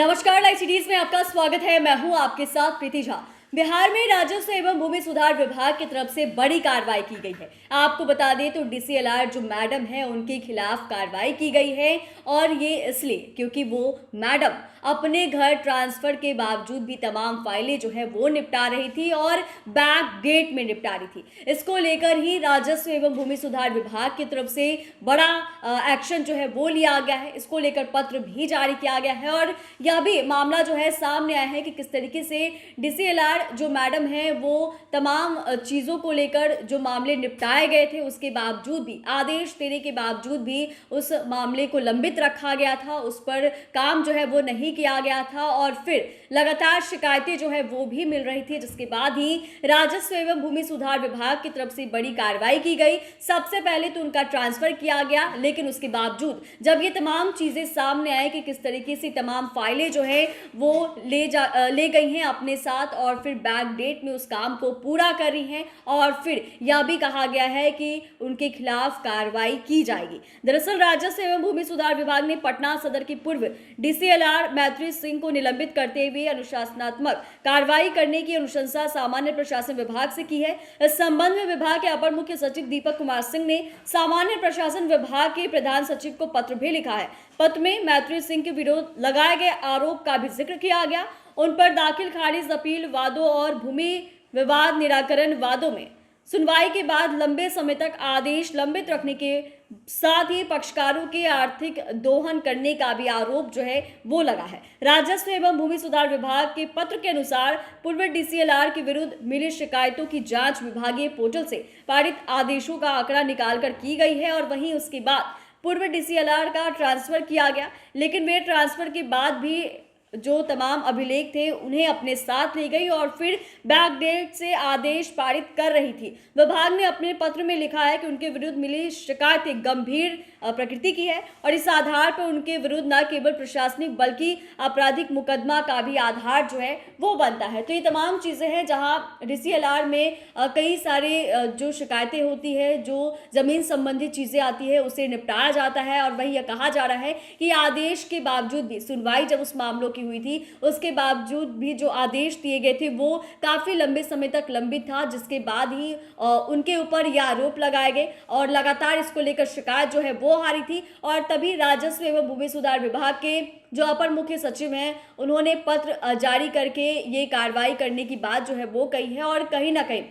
नमस्कार, live series में आपका स्वागत है। मैं हूं आपके साथ प्रीति झा। बिहार में राजस्व एवं भूमि सुधार विभाग की तरफ से बड़ी कार्रवाई की गई है। आपको बता दें तो डीसीएलआर जो मैडम है उनके खिलाफ कार्रवाई की गई है और ये इसलिए क्योंकि वो मैडम अपने घर ट्रांसफर के बावजूद भी तमाम फाइलें जो है वो निपटा रही थी और बैक गेट में निपटा रही थी। इसको लेकर ही राजस्व एवं भूमि सुधार विभाग की तरफ से बड़ा एक्शन जो है वो लिया गया है। इसको लेकर पत्र भी जारी किया गया है और यह भी मामला जो है सामने आया है कि किस तरीके से डीसीएलआर जो मैडम है वो तमाम चीज़ों को लेकर जो मामले निपटाए गए थे उसके बावजूद भी, आदेश देने के बावजूद भी उस मामले को लंबित रखा गया था, उस पर काम जो है वो नहीं किया गया था और फिर लगातार शिकायतें जो है वो भी मिल रही थी, जिसके बाद ही राजस्व एवं भूमि सुधार विभाग की तरफ से बड़ी कार्रवाई की गई। सबसे पहले तो उनका ट्रांसफर किया गया, लेकिन उसके बावजूद जब ये तमाम चीज़ें सामने आए कि किस तरीके से तमाम फाइलें जो है वो ले गई हैं अपने साथ और फिर बैक डेट में उस काम को पूरा कर रही हैं और फिर यह भी कहा गया है कि उनके खिलाफ कार्रवाई की जाएगी। दरअसल राजस्व एवं भूमि सुधार विभाग ने पटना सदर की पूर्व डीसीएलआर मैत्री सिंह को निलंबित करते हुए अनुशासनात्मक कार्रवाई करने की अनुशंसा सामान्य प्रशासन विभाग से की है। इस संबंध में विभाग के अपर मुख्य सचिव दीपक कुमार सिंह ने सामान्य प्रशासन विभाग के प्रधान सचिव को पत्र भी लिखा है। पत्र में मैत्री सिंह के विरुद्ध लगाए गए आरोप का भी जिक्र किया गया। उन पर दाखिल खारिज अपील वादों और भूमि विवाद निराकरण वादों में सुनवाई के बाद लंबे समय तक आदेश लंबित रखने के साथ ही पक्षकारों के आर्थिक दोहन करने का भी आरोप जो है वो लगा है। राजस्व एवं भूमि सुधार विभाग के पत्र के अनुसार पूर्व डीसीएलआर के विरुद्ध मिली शिकायतों की जांच विभागीय पोर्टल से पारित आदेशों का आंकड़ा निकालकर की गई है और वहीं उसके बाद पूर्व डीसीएलआर का ट्रांसफर किया गया, लेकिन वे ट्रांसफर के बाद भी जो तमाम अभिलेख थे उन्हें अपने साथ ले गई और फिर बैकडेट से आदेश पारित कर रही थी। विभाग ने अपने पत्र में लिखा है कि उनके विरुद्ध मिली शिकायतें गंभीर प्रकृति की है और इस आधार पर उनके विरुद्ध न केवल प्रशासनिक बल्कि आपराधिक मुकदमा का भी आधार जो है वो बनता है। तो ये तमाम चीज़ें हैं जहां डीसीएलआर में कई सारे जो शिकायतें होती है, जो ज़मीन संबंधी चीज़ें आती है उसे निपटाया जाता है और वही यह कहा जा रहा है कि आदेश के बावजूद भी सुनवाई जब उस मामलों की हुई थी उसके बावजूद भी जो आदेश दिए गए थे वो काफी लंबे समय तक लंबित था, जिसके बाद ही उनके ऊपर यह आरोप लगाए गए और लगातार इसको लेकर शिकायत जो है वो आ रही थी। और तभी राजस्व एवं भूमि सुधार विभाग के जो अपर मुख्य सचिव हैं उन्होंने पत्र जारी करके ये कार्रवाई करने की बात जो है वो कही है और कहीं ना कहीं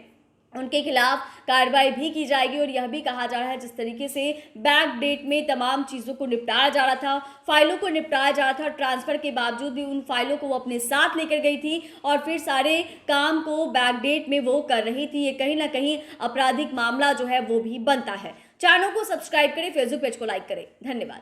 उनके खिलाफ कार्रवाई भी की जाएगी। और यह भी कहा जा रहा है जिस तरीके से बैक डेट में तमाम चीज़ों को निपटाया जा रहा था, फाइलों को निपटाया जा रहा था, ट्रांसफ़र के बावजूद भी उन फाइलों को वो अपने साथ लेकर गई थी और फिर सारे काम को बैक डेट में वो कर रही थी। ये कहीं ना कहीं आपराधिक मामला जो है वो भी बनता है। चैनल को सब्सक्राइब करें, फेसबुक पेज को लाइक करें। धन्यवाद।